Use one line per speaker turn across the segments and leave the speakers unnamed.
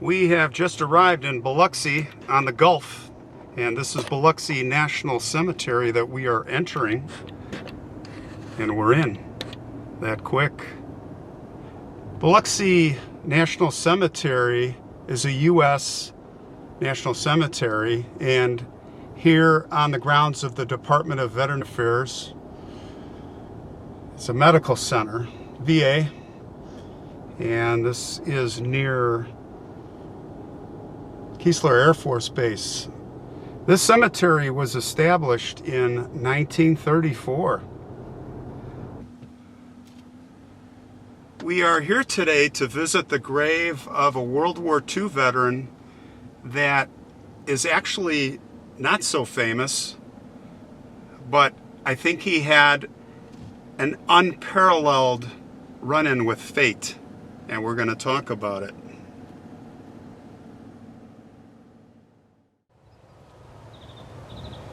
We have just arrived in Biloxi on the Gulf, and this is Biloxi National Cemetery that we are entering, and we're in that quick. Biloxi National Cemetery is a U.S. National Cemetery, and here on the grounds of the Department of Veteran Affairs, it's a medical center, VA, and this is near Keesler Air Force Base. This cemetery was established in 1934. We are here today to visit the grave of a World War II veteran that is actually not so famous, but I think he had an unparalleled run-in with fate, and we're going to talk about it.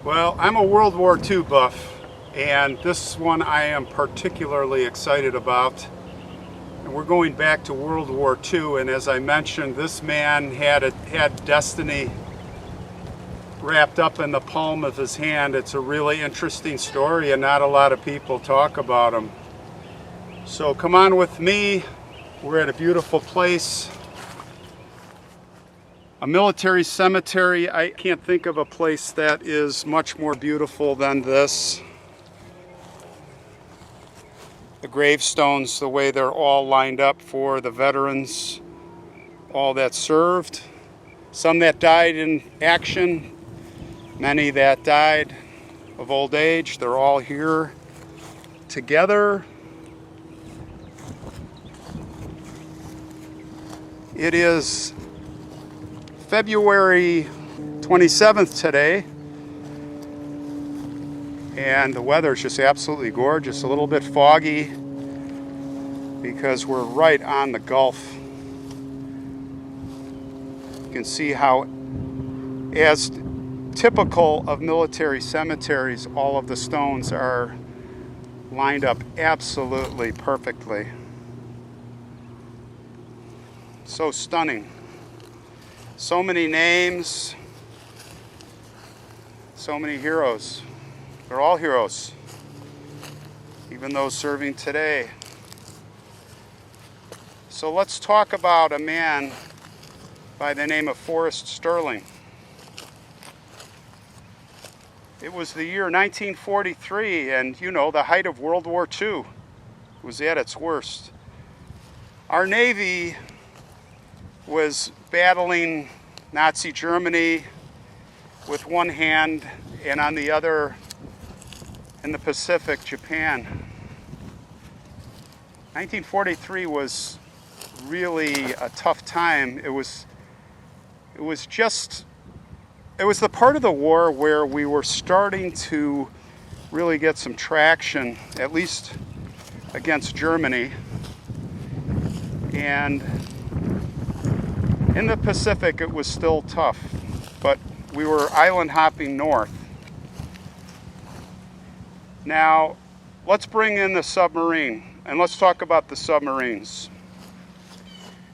Well, I'm a World War II buff, and this one I am particularly excited about. And we're going back to World War II, and as I mentioned, this man had destiny wrapped up in the palm of his hand. It's a really interesting story, and not a lot of people talk about him. So come on with me. We're at a beautiful place, a military cemetery. I can't think of a place that is much more beautiful than this. The gravestones, the way they're all lined up for the veterans, all that served, some that died in action, many that died of old age. They're all here together. It is February 27th today, and the weather is just absolutely gorgeous. A little bit foggy because we're right on the Gulf. You can see how, as typical of military cemeteries, all of the stones are lined up absolutely perfectly. So stunning. So many names, so many heroes. They're all heroes, even those serving today. So let's talk about a man by the name of Forrest Sterling. It was the year 1943, and you know, the height of World War II was at its worst. Our Navy was battling Nazi Germany with one hand, and on the other, in the Pacific, Japan. 1943 was really a tough time. It was the part of the war where we were starting to really get some traction, at least against Germany. And in the Pacific, it was still tough, but we were island hopping north. Now, let's bring in the submarine, and let's talk about the submarines.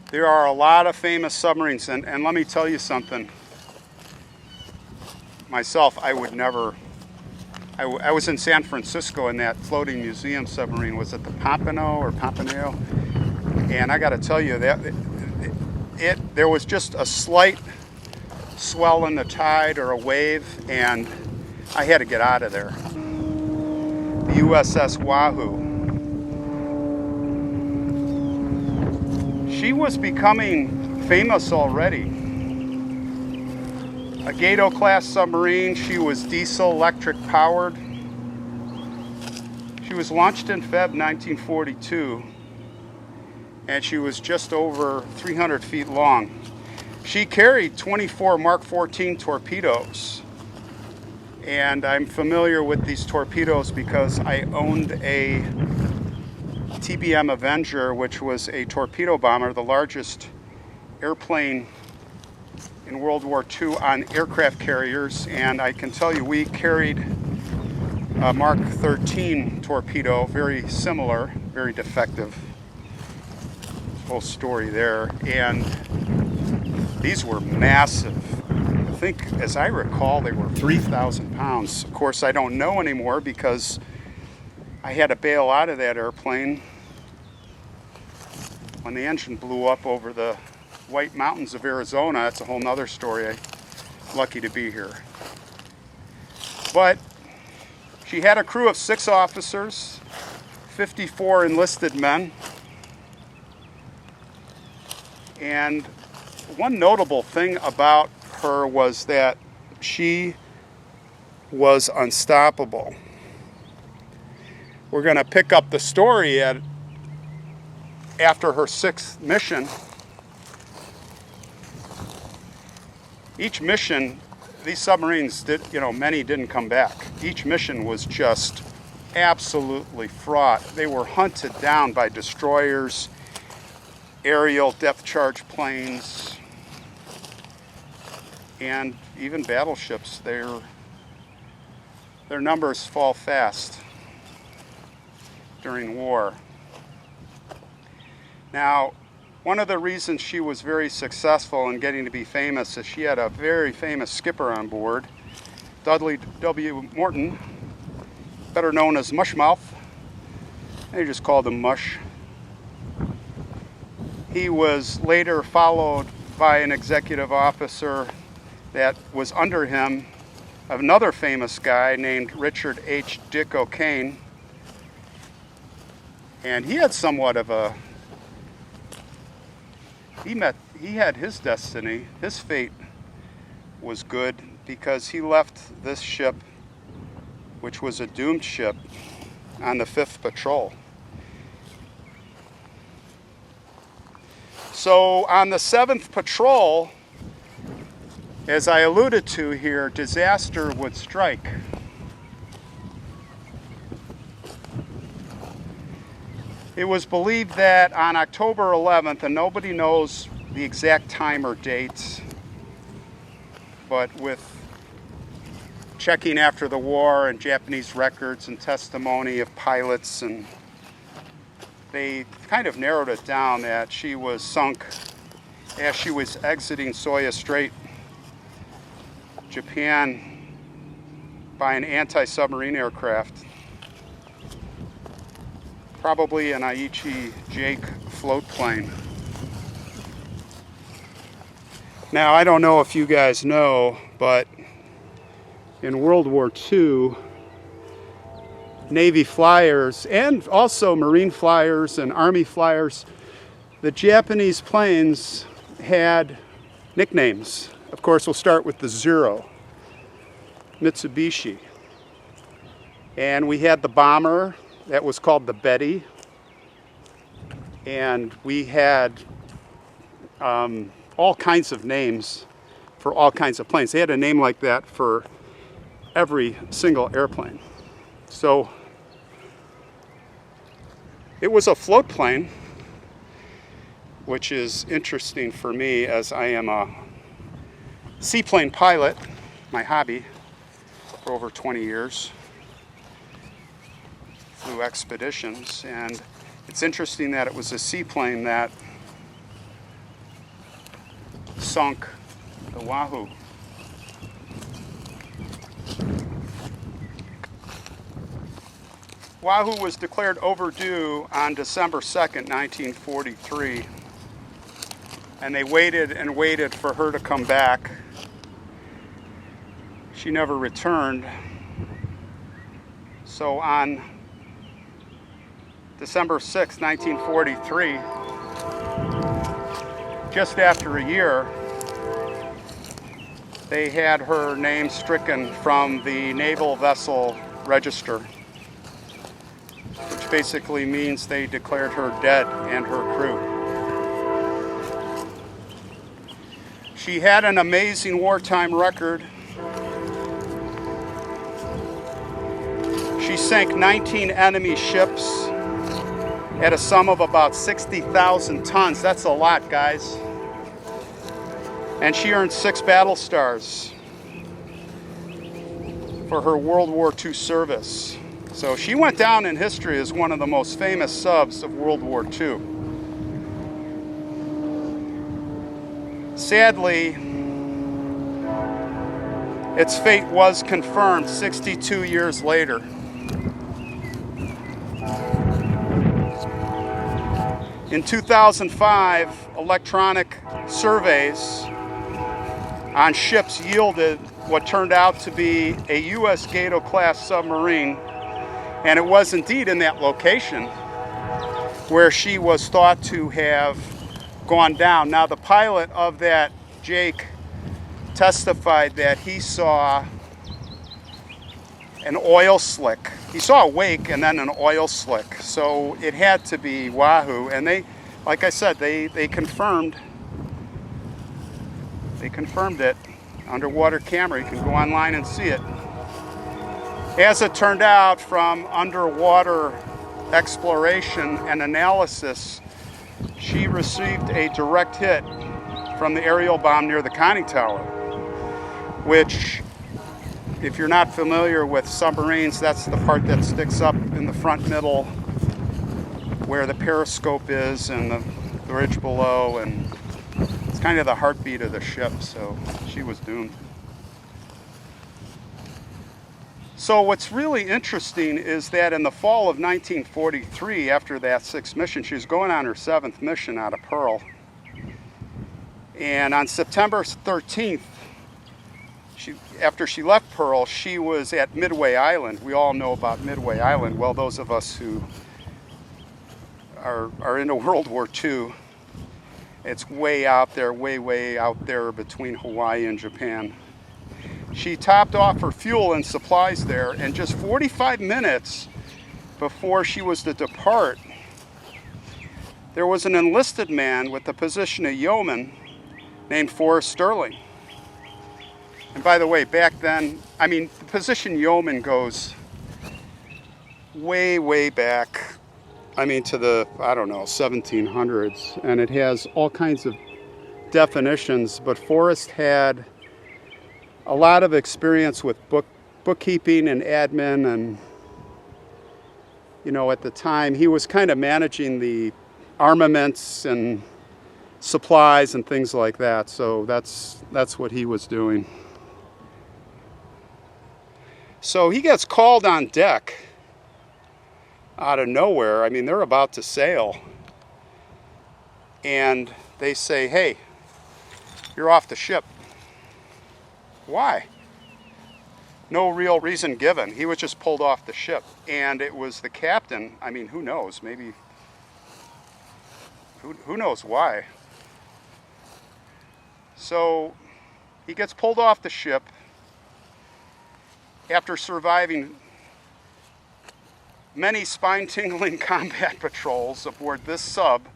There are a lot of famous submarines, and let me tell you something. Myself, I would never, I was in San Francisco, and that floating museum submarine was at the Pompano or Pompano, and I got to tell you that there was just a slight swell in the tide or a wave, and I had to get out of there. The USS Wahoo. She was becoming famous already. A Gato-class submarine. She was diesel electric powered. She was launched in Feb 1942, and she was just over 300 feet long. She carried 24 Mark 14 torpedoes, and I'm familiar with these torpedoes because I owned a TBM Avenger, which was a torpedo bomber, the largest airplane in World War II on aircraft carriers, and I can tell you we carried a Mark 13 torpedo, very similar, very defective. Whole story there. And These were massive. I think, as I recall, they were 3,000 pounds. Of course, I don't know anymore because I had to bail out of that airplane when the engine blew up over the White Mountains of Arizona. That's a whole nother story. I'm lucky to be here. But she had a crew of 6 officers, 54 enlisted men, and one notable thing about her was that she was unstoppable. We're going to pick up the story after her 6th mission. Each mission, these submarines did, many didn't come back. Each mission was just absolutely fraught. They were hunted down by destroyers, aerial depth charge planes, and even battleships. Their numbers fall fast during war. Now, one of the reasons she was very successful in getting to be famous is she had a very famous skipper on board, Dudley W. Morton, better known as Mushmouth. They just called him Mush. He was later followed by an executive officer that was under him, another famous guy named Richard H. Dick O'Kane. And he had somewhat of a, he had his destiny. His fate was good because he left this ship, which was a doomed ship, on the 5th patrol. So on the 7th patrol, as I alluded to here, disaster would strike. It was believed that on October 11th, and nobody knows the exact time or dates, but with checking after the war and Japanese records and testimony of pilots, and they kind of narrowed it down that she was sunk as she was exiting Soya Strait, Japan, by an anti-submarine aircraft. Probably an Aichi Jake float plane. Now, I don't know if you guys know, but in World War II, Navy flyers and also Marine flyers and Army flyers, the Japanese planes had nicknames. Of course, we'll start with the Zero, Mitsubishi. And we had the bomber that was called the Betty, and we had all kinds of names for all kinds of planes. They had a name like that for every single airplane. So it was a float plane, which is interesting for me as I am a seaplane pilot, my hobby, for over 20 years. Flew expeditions, and it's interesting that it was a seaplane that sunk the Wahoo. Wahoo was declared overdue on December 2nd, 1943, and they waited and waited for her to come back. She never returned. So on December 6, 1943, just after a year, they had her name stricken from the Naval Vessel Register, which basically means they declared her dead and her crew. She had an amazing wartime record. She sank 19 enemy ships at a sum of about 60,000 tons. That's a lot, guys. And she earned 6 battle stars for her World War II service. So she went down in history as one of the most famous subs of World War II. Sadly, its fate was confirmed 62 years later. In 2005, electronic surveys on ships yielded what turned out to be a U.S. Gato-class submarine, and it was indeed in that location where she was thought to have gone down. Now, the pilot of that Jake testified that he saw an oil slick. He saw a wake and then an oil slick. So it had to be Wahoo. And they, like I said, they confirmed it. Underwater camera, you can go online and see it. As it turned out, from underwater exploration and analysis, she received a direct hit from the aerial bomb near the conning tower, which, if you're not familiar with submarines, that's the part that sticks up in the front middle where the periscope is and the ridge below, and it's kind of the heartbeat of the ship, so she was doomed. So what's really interesting is that in the fall of 1943, after that 6th mission, she was going on her 7th mission out of Pearl. And on September 13th, after she left Pearl, she was at Midway Island. We all know about Midway Island. Well, those of us who are into World War II, it's way out there, way out there between Hawaii and Japan. She topped off her fuel and supplies there, and just 45 minutes before she was to depart, there was an enlisted man with the position of yeoman named Forrest Sterling. And by the way, back then, I mean, the position yeoman goes way back, I mean, to the, I don't know, 1700s, and it has all kinds of definitions, but Forrest had a lot of experience with bookkeeping and admin, and, you know, at the time, he was kind of managing the armaments and supplies and things like that, so that's what he was doing. So he gets called on deck out of nowhere. I mean, they're about to sail, and they say, "Hey, you're off the ship." Why? No real reason given. He was just pulled off the ship, and it was the captain. I mean, who knows? Maybe, who knows why? So he gets pulled off the ship after surviving many spine-tingling combat patrols aboard this sub,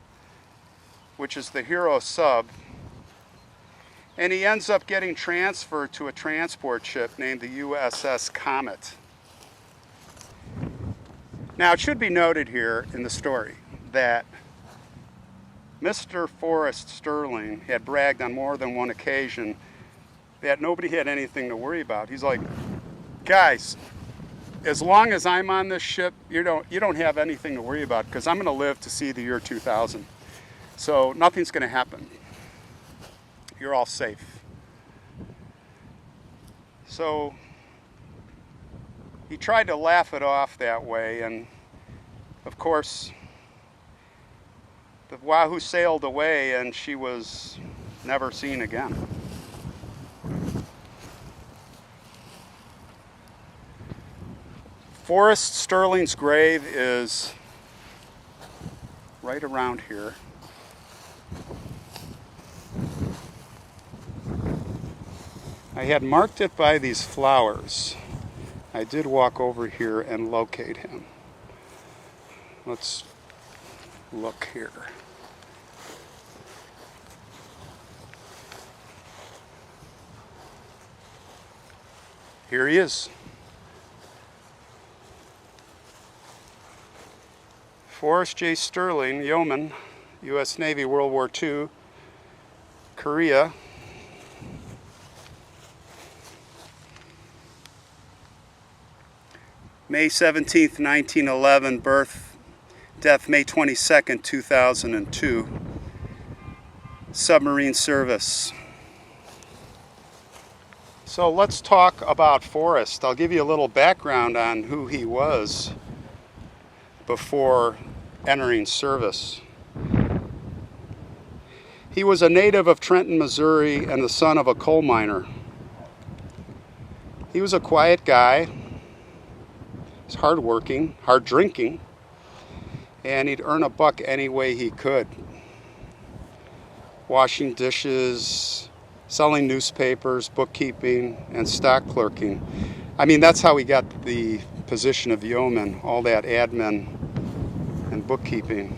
which is the Hero sub, and he ends up getting transferred to a transport ship named the USS Comet. Now, it should be noted here in the story that Mr. Forrest Sterling had bragged on more than one occasion that nobody had anything to worry about. He's like, "Guys, as long as I'm on this ship, you don't have anything to worry about, because I'm going to live to see the year 2000. So nothing's going to happen. You're all safe." So he tried to laugh it off that way, and of course the Wahoo sailed away and she was never seen again. Forrest Sterling's grave is right around here. I had marked it by these flowers. I did walk over here and locate him. Let's look here. Here he is. Forrest J. Sterling, yeoman, U.S. Navy, World War II, Korea. May 17th, 1911, birth, death May 22nd, 2002. submarine service. So let's talk about Forrest. I'll give you a little background on who he was before entering service. He was a native of Trenton, Missouri, and the son of a coal miner. He was a quiet guy. He's hardworking, hard drinking, and he'd earn a buck any way he could. Washing dishes, selling newspapers, bookkeeping, and stock clerking. I mean, that's how he got the position of yeoman, all that admin and bookkeeping.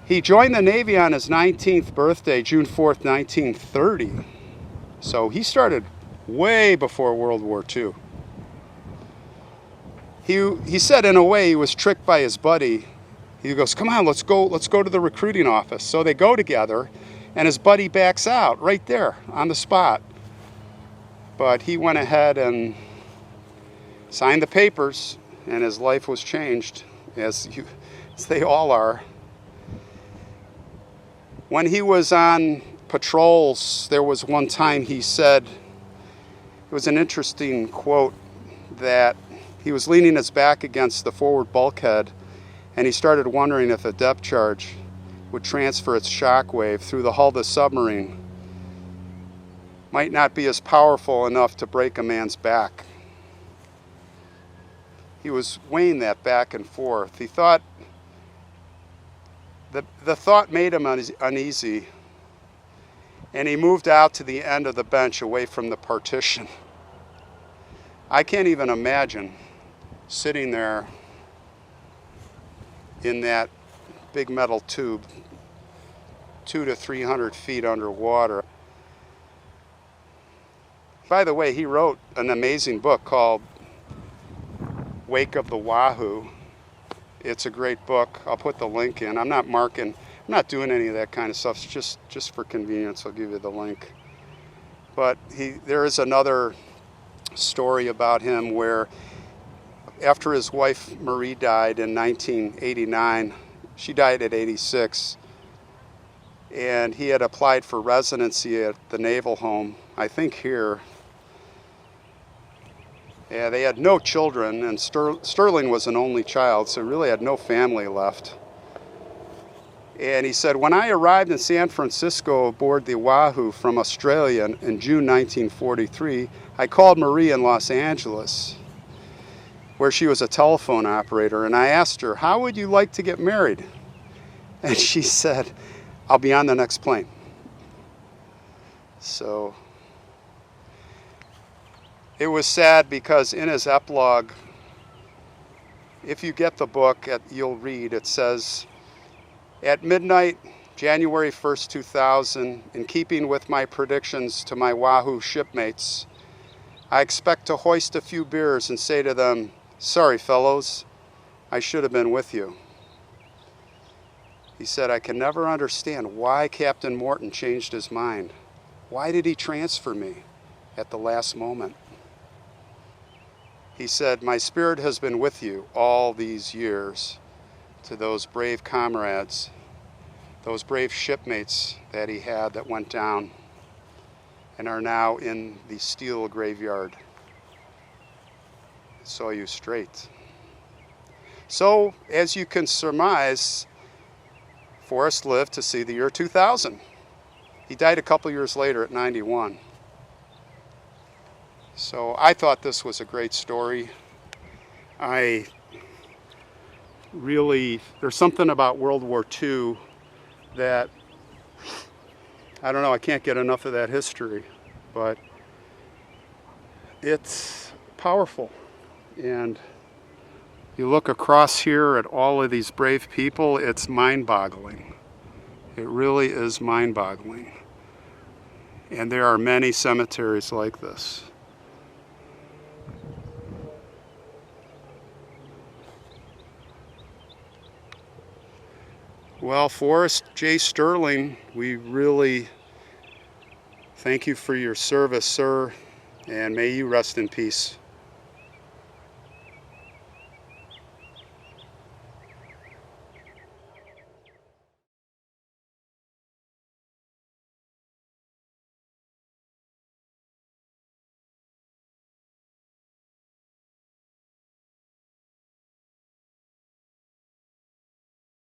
He joined the Navy on his 19th birthday, June 4th, 1930. So he started way before World War II. He said in a way he was tricked by his buddy. He goes, come on, let's go to the recruiting office. So they go together, and his buddy backs out right there on the spot. But he went ahead and signed the papers, and his life was changed, as they all are. When he was on patrols, there was one time he said, it was an interesting quote, that he was leaning his back against the forward bulkhead, and he started wondering if a depth charge would transfer its shock wave through the hull of the submarine. Might not be as powerful enough to break a man's back. He was weighing that back and forth. He thought, the thought made him uneasy, and he moved out to the end of the bench away from the partition. I can't even imagine sitting there in that big metal tube, 200 to 300 feet underwater. By the way, he wrote an amazing book called Wake of the Wahoo. It's a great book. I'll put the link in. I'm not doing any of that kind of stuff. It's just for convenience, I'll give you the link. But there is another story about him where after his wife Marie died in 1989, she died at 86, and he had applied for residency at the Naval Home, I think here. Yeah, they had no children, and Sterling was an only child, so really had no family left. And he said, when I arrived in San Francisco aboard the Wahoo from Australia in June 1943, I called Marie in Los Angeles, where she was a telephone operator, and I asked her, how would you like to get married? And she said, I'll be on the next plane. So it was sad because in his epilogue, if you get the book, you'll read, it says, at midnight, January 1st, 2000, in keeping with my predictions to my Wahoo shipmates, I expect to hoist a few beers and say to them, sorry, fellows, I should have been with you. He said, I can never understand why Captain Morton changed his mind. Why did he transfer me at the last moment? He said, my spirit has been with you all these years. To those brave comrades, those brave shipmates that he had that went down and are now in the steel graveyard. I saw you straight. So, as you can surmise, Forrest lived to see the year 2000. He died a couple years later at 91. So I thought this was a great story. There's something about World War II that, I don't know, I can't get enough of that history, but it's powerful. And you look across here at all of these brave people, it's mind-boggling. It really is mind-boggling. And there are many cemeteries like this. Well, Forrest J. Sterling, we really thank you for your service, sir, and may you rest in peace.